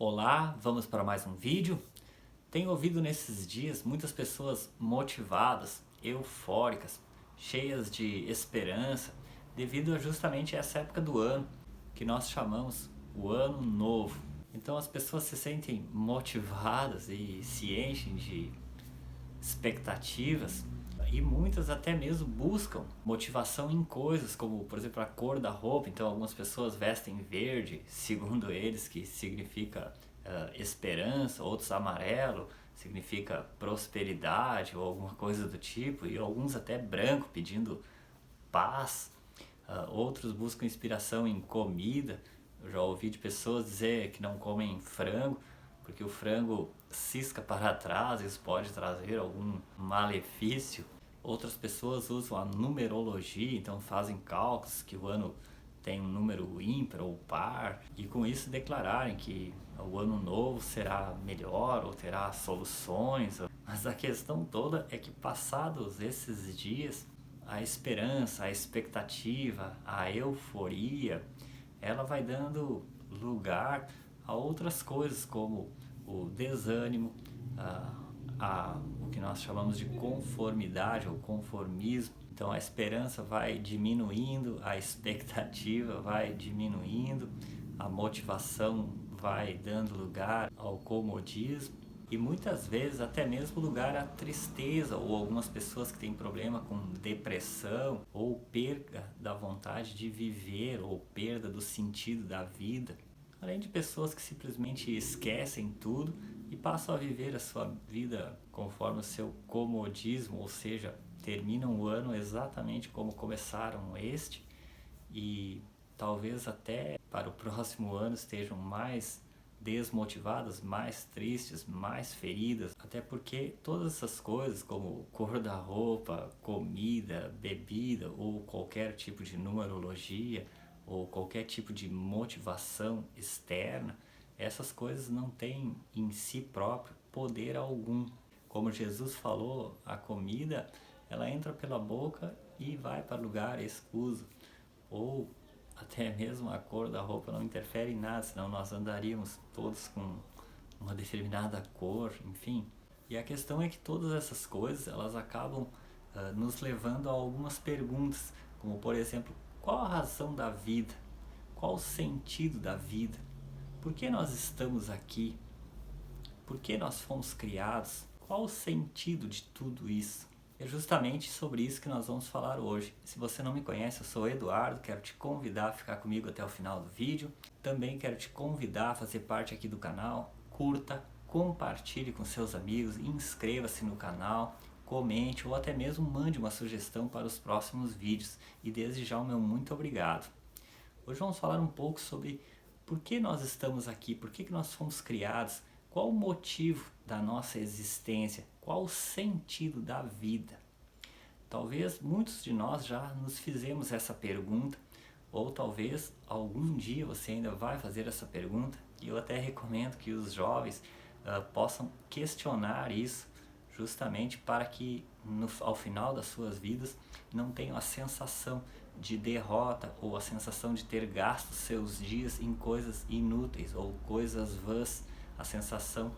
Olá, vamos para mais um vídeo. Tenho ouvido nesses dias muitas pessoas motivadas, eufóricas, cheias de esperança, devido a justamente essa época do ano que nós chamamos o Ano Novo. Então as pessoas se sentem motivadas e se enchem de expectativas e muitas até mesmo buscam motivação em coisas como, por exemplo, a cor da roupa. Então algumas pessoas vestem verde, segundo eles, que significa esperança, outros amarelo, significa prosperidade ou alguma coisa do tipo, e alguns até branco, pedindo paz. Outros buscam inspiração em comida. Eu já ouvi de pessoas dizer que não comem frango porque o frango cisca para trás, isso pode trazer algum malefício. Outras pessoas usam a numerologia, então fazem cálculos que o ano tem um número ímpar ou par, e com isso declararem que o ano novo será melhor ou terá soluções. Mas a questão toda é que, passados esses dias, a esperança, a expectativa, a euforia, ela vai dando lugar a outras coisas como o desânimo, o que nós chamamos de conformidade ou conformismo. Então a esperança vai diminuindo, a expectativa vai diminuindo, a motivação vai dando lugar ao comodismo e muitas vezes até mesmo lugar à tristeza, ou algumas pessoas que têm problema com depressão ou perda da vontade de viver ou perda do sentido da vida. Além de pessoas que simplesmente esquecem tudo e passam a viver a sua vida conforme o seu comodismo, ou seja, terminam o ano exatamente como começaram este e talvez até para o próximo ano estejam mais desmotivadas, mais tristes, mais feridas, até porque todas essas coisas como cor da roupa, comida, bebida ou qualquer tipo de numerologia ou qualquer tipo de motivação externa, essas coisas não têm em si próprio poder algum. Como Jesus falou, a comida ela entra pela boca e vai para lugar escuso, ou até mesmo a cor da roupa não interfere em nada, senão nós andaríamos todos com uma determinada cor, enfim. E a questão é que todas essas coisas elas acabam nos levando a algumas perguntas, como por exemplo, qual a razão da vida? Qual o sentido da vida? Por que nós estamos aqui? Por que nós fomos criados? Qual o sentido de tudo isso? É justamente sobre isso que nós vamos falar hoje. Se você não me conhece, eu sou o Eduardo, quero te convidar a ficar comigo até o final do vídeo. Também quero te convidar a fazer parte aqui do canal, curta, compartilhe com seus amigos, inscreva-se no canal, comente ou até mesmo mande uma sugestão para os próximos vídeos. E desde já o meu muito obrigado. Hoje vamos falar um pouco sobre por que nós estamos aqui, por que nós fomos criados, qual o motivo da nossa existência, qual o sentido da vida. Talvez muitos de nós já nos fizemos essa pergunta, ou talvez algum dia você ainda vai fazer essa pergunta, e eu até recomendo que os jovens possam questionar isso, justamente para que ao final das suas vidas não tenham a sensação de derrota ou a sensação de ter gasto seus dias em coisas inúteis ou coisas vãs, a sensação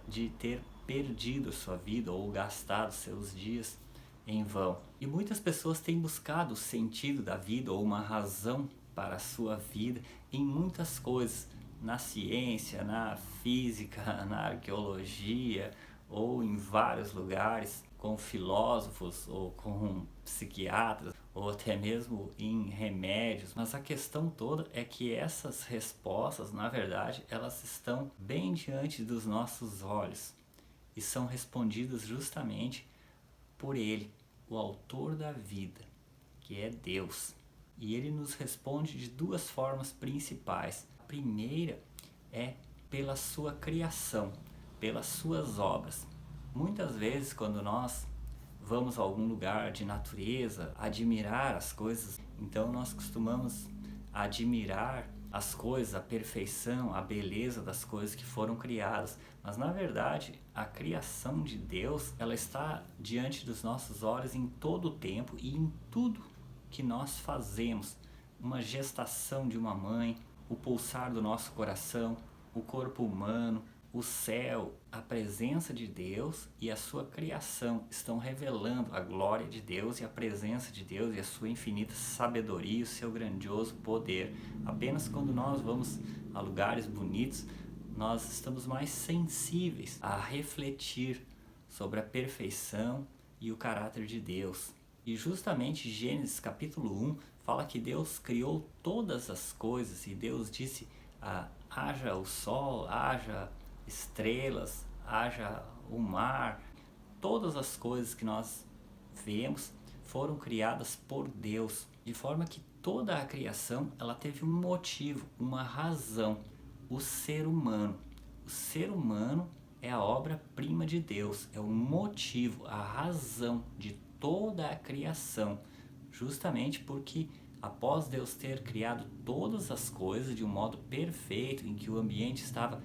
de ter perdido sua vida ou gastado seus dias em vão. E muitas pessoas têm buscado o sentido da vida ou uma razão para a sua vida em muitas coisas, na ciência, na física, na arqueologia ou em vários lugares, com filósofos ou com psiquiatras ou até mesmo em remédios. Mas a questão toda é que essas respostas, na verdade, elas estão bem diante dos nossos olhos e são respondidas justamente por Ele, o autor da vida, que é Deus. E Ele nos responde de duas formas principais. A primeira é pela sua criação, pelas suas obras. Muitas vezes quando nós vamos a algum lugar de natureza, admirar as coisas, então nós costumamos admirar as coisas, a perfeição, a beleza das coisas que foram criadas. Mas na verdade, a criação de Deus, ela está diante dos nossos olhos em todo o tempo e em tudo que nós fazemos. Uma gestação de uma mãe, o pulsar do nosso coração, o corpo humano, o céu, a presença de Deus e a sua criação estão revelando a glória de Deus e a presença de Deus e a sua infinita sabedoria e o seu grandioso poder. Apenas quando nós vamos a lugares bonitos, nós estamos mais sensíveis a refletir sobre a perfeição e o caráter de Deus. E justamente Gênesis capítulo 1 fala que Deus criou todas as coisas e Deus disse: haja o sol, haja estrelas, haja o mar. Todas as coisas que nós vemos foram criadas por Deus, de forma que toda a criação ela teve um motivo, uma razão: o ser humano. O ser humano é a obra-prima de Deus, é o motivo, a razão de toda a criação, justamente porque após Deus ter criado todas as coisas de um modo perfeito, em que o ambiente estava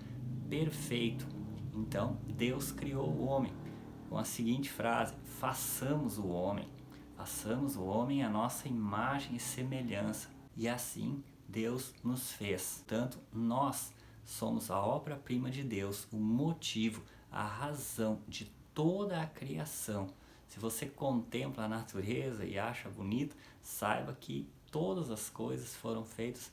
perfeito, então Deus criou o homem com a seguinte frase: façamos o homem à nossa imagem e semelhança. E assim Deus nos fez. Portanto, nós somos a obra-prima de Deus, o motivo, a razão de toda a criação. Se você contempla a natureza e acha bonito, saiba que todas as coisas foram feitas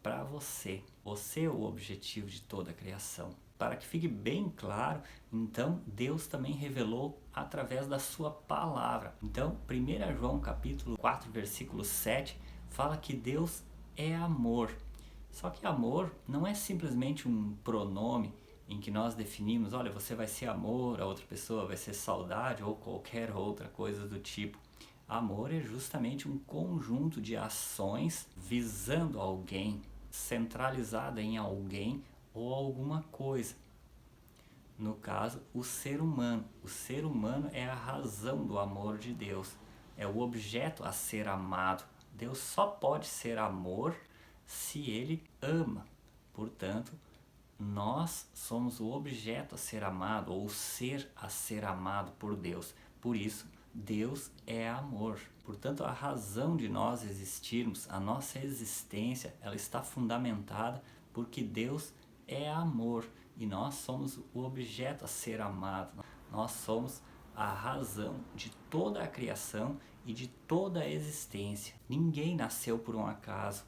para você. Você é o objetivo de toda a criação. Para que fique bem claro, então Deus também revelou através da sua palavra. Então, 1 João capítulo 4, versículo 7, fala que Deus é amor. Só que amor não é simplesmente um pronome em que nós definimos: olha, você vai ser amor, a outra pessoa vai ser saudade ou qualquer outra coisa do tipo. Amor é justamente um conjunto de ações visando alguém, centralizada em alguém ou alguma coisa. No caso, o ser humano. O ser humano é a razão do amor de Deus, é o objeto a ser amado. Deus só pode ser amor se Ele ama. Portanto, nós somos o objeto a ser amado, ou o ser a ser amado por Deus. Por isso, Deus é amor. Portanto, a razão de nós existirmos, a nossa existência, ela está fundamentada porque Deus é amor e nós somos o objeto a ser amado. Nós somos a razão de toda a criação e de toda a existência. Ninguém nasceu por um acaso.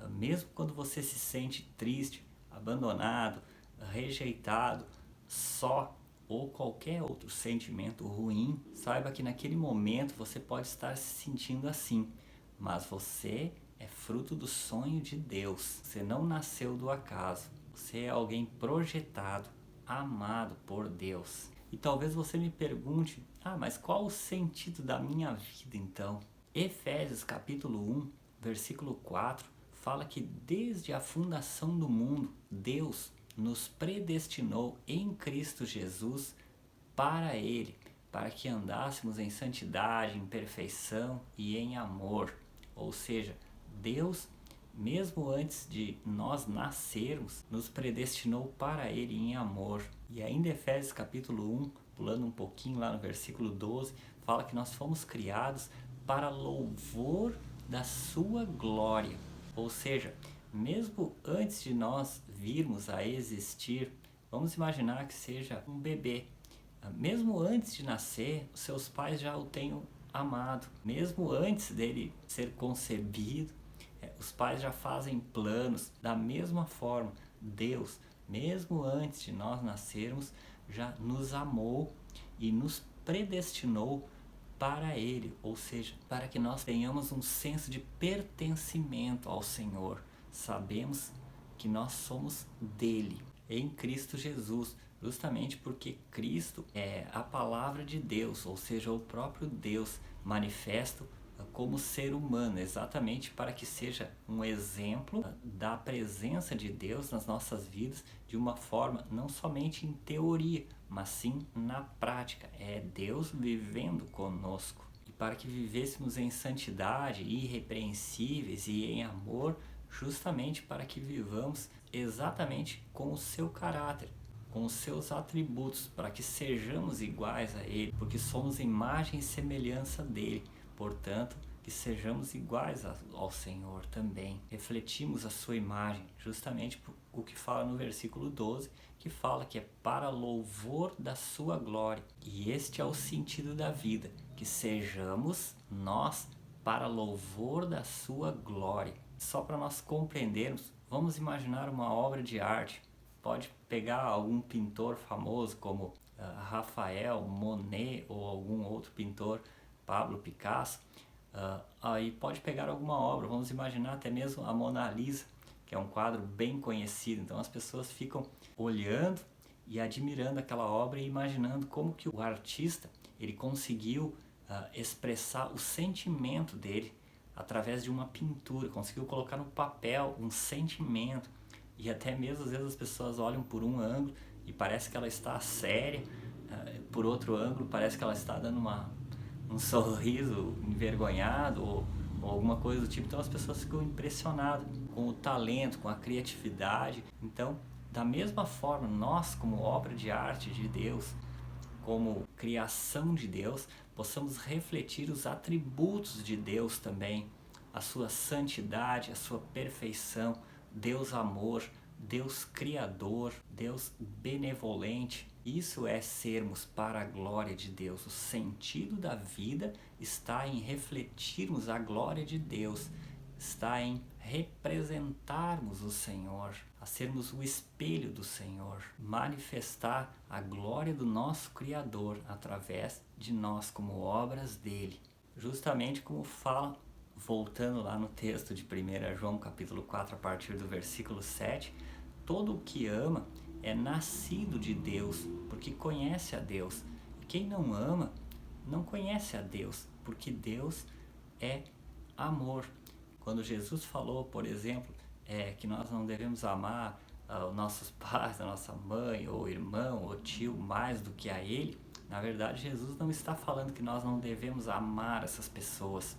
Mesmo quando você se sente triste, abandonado, rejeitado, só ou qualquer outro sentimento ruim, saiba que naquele momento você pode estar se sentindo assim, mas você é fruto do sonho de Deus. Você não nasceu do acaso. Você é alguém projetado, amado por Deus. E talvez você me pergunte: mas qual o sentido da minha vida então? Efésios capítulo 1, versículo 4 fala que desde a fundação do mundo, Deus nos predestinou em Cristo Jesus para Ele, para que andássemos em santidade, em perfeição e em amor. Ou seja, Deus, mesmo antes de nós nascermos, nos predestinou para Ele em amor. E ainda Efésios capítulo 1, pulando um pouquinho lá no versículo 12, fala que nós fomos criados para louvor da sua glória. Ou seja, mesmo antes de nós virmos a existir, vamos imaginar que seja um bebê. Mesmo antes de nascer, os seus pais já o tenham amado. Mesmo antes dele ser concebido, os pais já fazem planos. Da mesma forma, Deus, mesmo antes de nós nascermos, já nos amou e nos predestinou para Ele, ou seja, para que nós tenhamos um senso de pertencimento ao Senhor. Sabemos que nós somos dele, em Cristo Jesus, justamente porque Cristo é a palavra de Deus, ou seja, o próprio Deus manifesto como ser humano, exatamente para que seja um exemplo da presença de Deus nas nossas vidas de uma forma não somente em teoria, mas sim na prática. É Deus vivendo conosco. E para que vivêssemos em santidade, irrepreensíveis e em amor, justamente para que vivamos exatamente com o seu caráter, com os seus atributos, para que sejamos iguais a Ele, porque somos imagem e semelhança dele. Portanto, que sejamos iguais ao Senhor também. Refletimos a sua imagem, justamente o que fala no versículo 12, que fala que é para louvor da sua glória. E este é o sentido da vida, que sejamos nós para louvor da sua glória. Só para nós compreendermos, vamos imaginar uma obra de arte. Pode pegar algum pintor famoso como Rafael, Monet ou algum outro pintor, Pablo Picasso. Aí pode pegar alguma obra, vamos imaginar até mesmo a Mona Lisa, que é um quadro bem conhecido. Então as pessoas ficam olhando e admirando aquela obra e imaginando como que o artista ele conseguiu expressar o sentimento dele através de uma pintura, conseguiu colocar no papel um sentimento. E até mesmo às vezes as pessoas olham por um ângulo e parece que ela está séria, por outro ângulo parece que ela está dando um sorriso envergonhado ou alguma coisa do tipo. Então as pessoas ficam impressionadas com o talento, com a criatividade. Então, da mesma forma, nós como obra de arte de Deus, como criação de Deus, possamos refletir os atributos de Deus também, a sua santidade, a sua perfeição, Deus amor, Deus criador, Deus benevolente. Isso é sermos para a glória de Deus. O sentido da vida está em refletirmos a glória de Deus, está em representarmos o Senhor, a sermos o espelho do Senhor, manifestar a glória do nosso Criador através de nós como obras dele. Justamente como fala, voltando lá no texto de 1 João capítulo 4, a partir do versículo 7, todo o que ama é nascido de Deus, porque conhece a Deus. E quem não ama, não conhece a Deus, porque Deus é amor. Quando Jesus falou, por exemplo, que nós não devemos amar os nossos pais, a nossa mãe, ou irmão, ou tio, mais do que a Ele, na verdade Jesus não está falando que nós não devemos amar essas pessoas,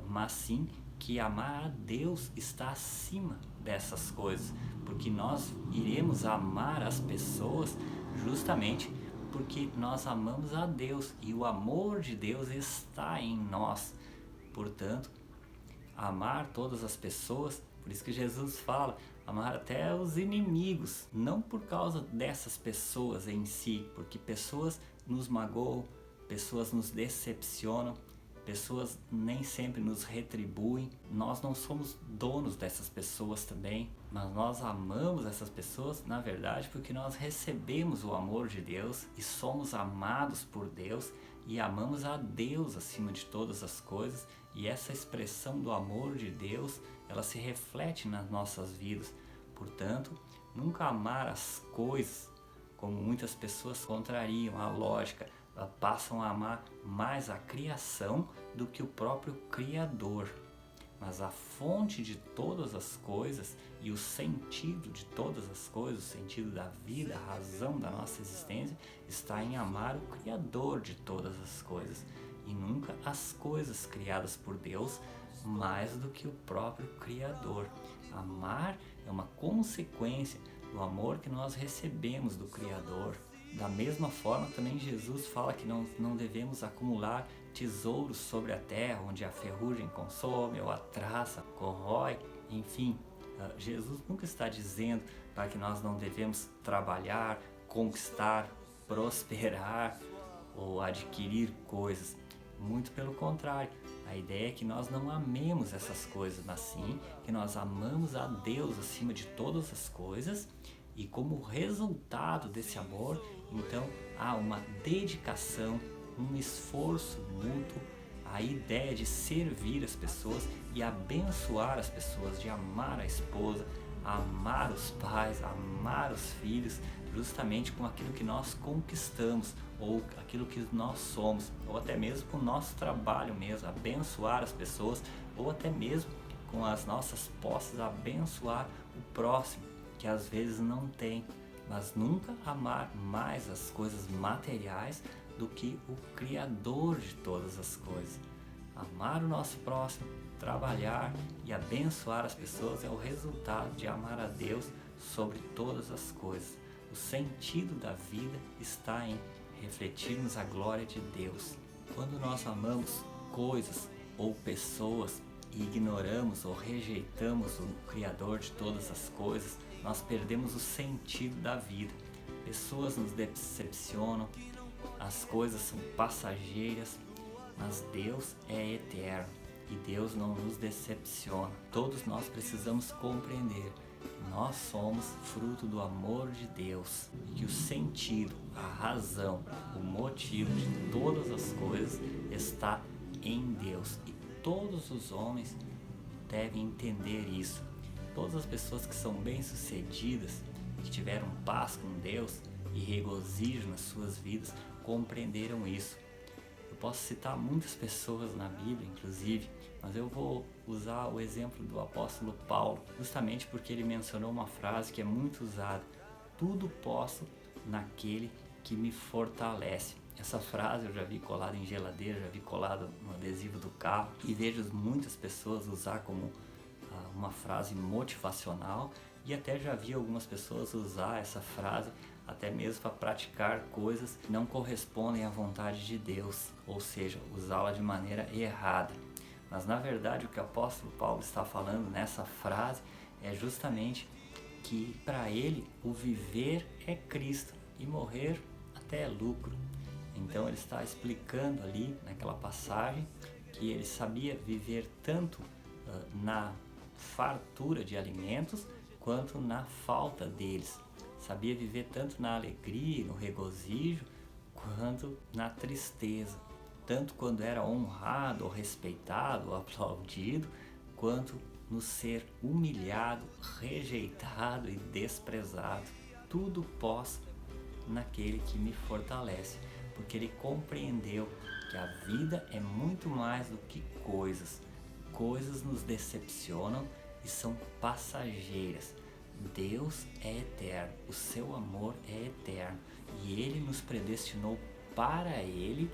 mas sim que amar a Deus está acima dessas coisas, porque nós iremos amar as pessoas justamente porque nós amamos a Deus e o amor de Deus está em nós. Portanto, amar todas as pessoas, por isso que Jesus fala, amar até os inimigos, não por causa dessas pessoas em si, porque pessoas nos magoam, pessoas nos decepcionam, pessoas nem sempre nos retribuem. Nós não somos donos dessas pessoas também, mas nós amamos essas pessoas, na verdade, porque nós recebemos o amor de Deus e somos amados por Deus e amamos a Deus acima de todas as coisas. E essa expressão do amor de Deus, ela se reflete nas nossas vidas. Portanto, nunca amar as coisas, como muitas pessoas contrariam a lógica, passam a amar mais a criação do que o próprio Criador. Mas a fonte de todas as coisas e o sentido de todas as coisas, o sentido da vida, a razão da nossa existência, está em amar o Criador de todas as coisas. E nunca as coisas criadas por Deus mais do que o próprio Criador. Amar é uma consequência do amor que nós recebemos do Criador. Da mesma forma, também Jesus fala que não devemos acumular tesouros sobre a terra, onde a ferrugem consome ou a traça corrói. Enfim, Jesus nunca está dizendo para que nós não devemos trabalhar, conquistar, prosperar ou adquirir coisas. Muito pelo contrário, a ideia é que nós não amemos essas coisas, mas sim que nós amamos a Deus acima de todas as coisas. E como resultado desse amor, então há uma dedicação, um esforço mútuo, a ideia de servir as pessoas e abençoar as pessoas, de amar a esposa, amar os pais, amar os filhos, justamente com aquilo que nós conquistamos, ou aquilo que nós somos, ou até mesmo com o nosso trabalho mesmo, abençoar as pessoas, ou até mesmo com as nossas posses, abençoar o próximo, que às vezes não tem, mas nunca amar mais as coisas materiais do que o Criador de todas as coisas. Amar o nosso próximo, trabalhar e abençoar as pessoas é o resultado de amar a Deus sobre todas as coisas. O sentido da vida está em refletirmos a glória de Deus. Quando nós amamos coisas ou pessoas e ignoramos ou rejeitamos o Criador de todas as coisas, nós perdemos o sentido da vida. Pessoas nos decepcionam, as coisas são passageiras, mas Deus é eterno e Deus não nos decepciona. Todos nós precisamos compreender que nós somos fruto do amor de Deus e que o sentido, a razão, o motivo de todas as coisas está em Deus. E todos os homens devem entender isso. Todas as pessoas que são bem-sucedidas, que tiveram paz com Deus e regozijo nas suas vidas, compreenderam isso. Eu posso citar muitas pessoas na Bíblia, inclusive, mas eu vou usar o exemplo do apóstolo Paulo, justamente porque ele mencionou uma frase que é muito usada: tudo posso naquele que me fortalece. Essa frase eu já vi colada em geladeira, já vi colada no adesivo do carro e vejo muitas pessoas usar como uma frase motivacional, e até já vi algumas pessoas usar essa frase até mesmo para praticar coisas que não correspondem à vontade de Deus, ou seja, usá-la de maneira errada. Mas na verdade o que o apóstolo Paulo está falando nessa frase é justamente que para ele o viver é Cristo e morrer até é lucro. Então ele está explicando ali naquela passagem que ele sabia viver tanto na fartura de alimentos quanto na falta deles. Sabia viver tanto na alegria, no regozijo, quanto na tristeza. Tanto quando era honrado, ou respeitado, ou aplaudido, quanto no ser humilhado, rejeitado e desprezado. Tudo posso naquele que me fortalece, porque ele compreendeu que a vida é muito mais do que coisas. Coisas nos decepcionam e são passageiras. Deus é eterno, o seu amor é eterno e Ele nos predestinou para Ele,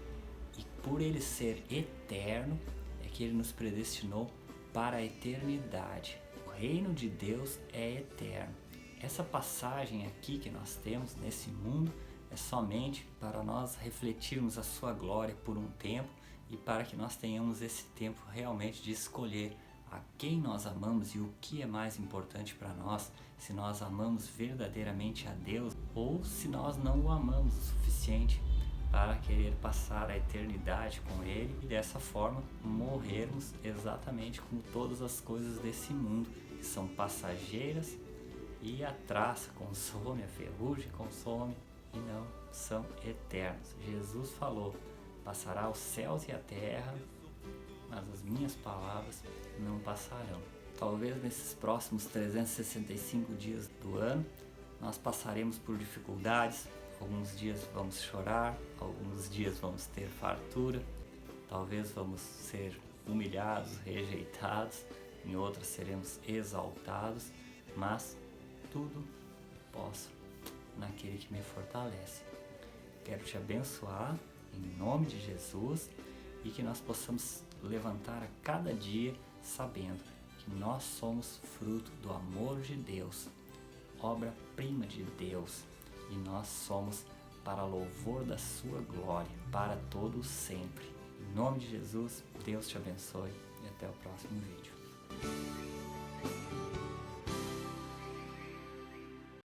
e por Ele ser eterno é que Ele nos predestinou para a eternidade. O reino de Deus é eterno. Essa passagem aqui que nós temos nesse mundo é somente para nós refletirmos a sua glória por um tempo e para que nós tenhamos esse tempo realmente de escolher a quem nós amamos e o que é mais importante para nós, se nós amamos verdadeiramente a Deus ou se nós não o amamos o suficiente para querer passar a eternidade com Ele e dessa forma morrermos exatamente como todas as coisas desse mundo, que são passageiras e a traça consome, a ferrugem consome e não são eternos. Jesus falou: passará os céus e a terra, mas as minhas palavras não passarão. Talvez nesses próximos 365 dias do ano nós passaremos por dificuldades. Alguns dias vamos chorar, alguns dias vamos ter fartura, talvez vamos ser humilhados, rejeitados, em outros seremos exaltados, mas tudo posso naquele que me fortalece. Quero te abençoar em nome de Jesus e que nós possamos levantar a cada dia sabendo que nós somos fruto do amor de Deus, obra-prima de Deus, e nós somos para louvor da sua glória, para todo sempre. Em nome de Jesus, Deus te abençoe e até o próximo vídeo.